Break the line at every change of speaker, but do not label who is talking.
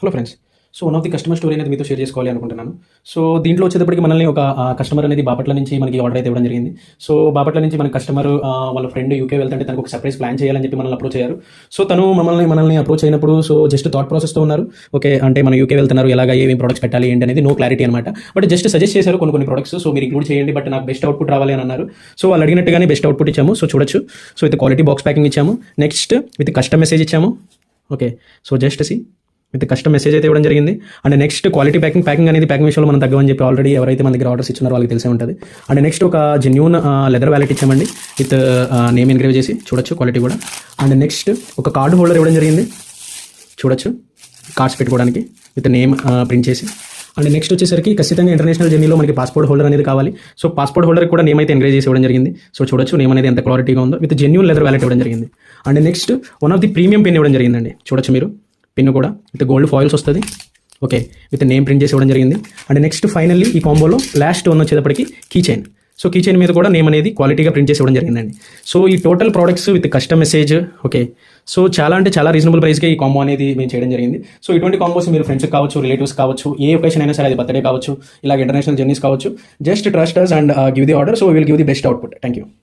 Hello friends. So one of the customer story అనేది మీతో share చేసుకోవాలి అనుకుంటున్నాను. సో దీంట్లో వచ్చేటప్పటికి మనల్ని ఒక కస్టమర్ అనేది బాపట్ల నుంచి మనకి ఆర్డర్ అయితే ఇవ్వడం జరిగింది. సో బాపట్ల నుంచి మన కస్టమర్ వాళ్ళ ఫ్రెండ్ యూకే వెళ్తుంటే తనకు ఒక సర్ప్రైజ్ ప్లాన్ చేయాలని చెప్పి మనల్ని అప్రోచ్ అయ్యారు. సో తను మనల్ని అప్రోచ్ అయినప్పుడు సో జస్ట్ థాట్ ప్రాసెస్తో ఉన్నారు. ఓకే, అంటే మన యూకే వెళ్తున్నారు, ఎలాగ ఏమేమి ప్రొడక్ట్స్ పెట్టాలి ఏంటి అనేది నో క్లారిటీ అనమాట. బట్ జస్ట్ సజెస్ట్ చేశారు కొన్ని ప్రొడక్ట్స్, సో మీరు ఇంక్లూడ్ చేయండి, బట్ నాకు బెస్ట్ అవుట్పుట్ రావాలి అని అన్నారు. సో వాళ్ళు అడిగినట్టుగానే బెస్ట్ అవుట్పుట్ ఇచ్చాము. సో చూడొచ్చు. So with quality box packing ఇచ్చాము. నెక్స్ట్ విత్ కస్టమ్ మెసేజ్ ఇచ్చాము. Okay, so just with custom message అయితే ఇవ్వడం జరిగింది. అండ్ నెక్స్ట్ క్వాలిటీ ప్యాకింగ్ అనేది ప్యాకింగ్ విషయంలో మనం తగ్గమని చెప్పి ఆల్రెడీ ఎవరైతే మన దగ్గర ఆర్డర్స్ ఇచ్చారో వాళ్ళకి తెలిసే ఉంటుంది. అండ్ నెక్స్ట్ ఒక జెన్యూన్ లెదర్ వ్యాలెట్ ఇచ్చామండి విత్ నేమ్ ఎన్గ్రేవ్ చేసి, చూడొచ్చు క్వాలిటీ కూడా. అండ్ నెక్స్ట్ ఒక కార్డు హోల్డర్ ఇవ్వడం జరిగింది, చూడొచ్చు కార్డ్స్ పెట్టుకోవడానికి విత్ నేమ్ ప్రింట్ చేసి. అండ్ నెక్స్ట్ వచ్చేసరికి ఖచ్చితంగా ఇంటర్నేషనల్ జర్నీలో మనకి పాస్పోర్ట్ హోల్డర్ అనేది కావాలి. సో పాస్పోర్ట్ హోల్డర్ కూడా నేమ్ అయితే ఎంగ్రేజ్ చేసి ఇవ్వడం జరిగింది. సో చూడొచ్చు నేమ్ అనేది ఎంత క్లారిటీగా ఉందో, విత్ జెన్యూన్ లెదర్ వ్యాలెట్ ఇవ్వడం జరిగింది. And next one of the premium pen ఇవ్వడం జరిగిందండి, చూడొచ్చు మీరు పిన్ కూడా విత్ గోల్డ్ ఫాయిల్స్ వస్తుంది. ఓకే, విత్ నేమ్ ప్రింట్ చేసి ఇవ్వడం జరిగింది. అండ్ నెక్స్ట్ ఫైనల్లీ ఈ కాంబోలో లాస్ట్ వన్ వచ్చేటప్పటికి key chain. So key chain మీద కూడా నేమ్ అనేది క్వాలిటీగా ప్రింట్ చేసి ఇవ్వడం జరిగిందండి. సో ఈ total products with custom message. Okay, so చాలా రీజనబుల్ ప్రైస్గా ఈ కాంబో అనేది మేము చేయడం జరిగింది. సో ఇటువంటి కాంబోస్ మీరు ఫ్రెండ్స్ కావచ్చు, రిలేటివ్స్ కావచ్చు, ఏ ఒకేషన్ అయినా సరే, అది బర్త్డే కావచ్చు, ఇలాగ ఇంటర్నేషనల్ జర్నీస్ కావచ్చు, just trust us and give the order. So will give the best output. Thank you.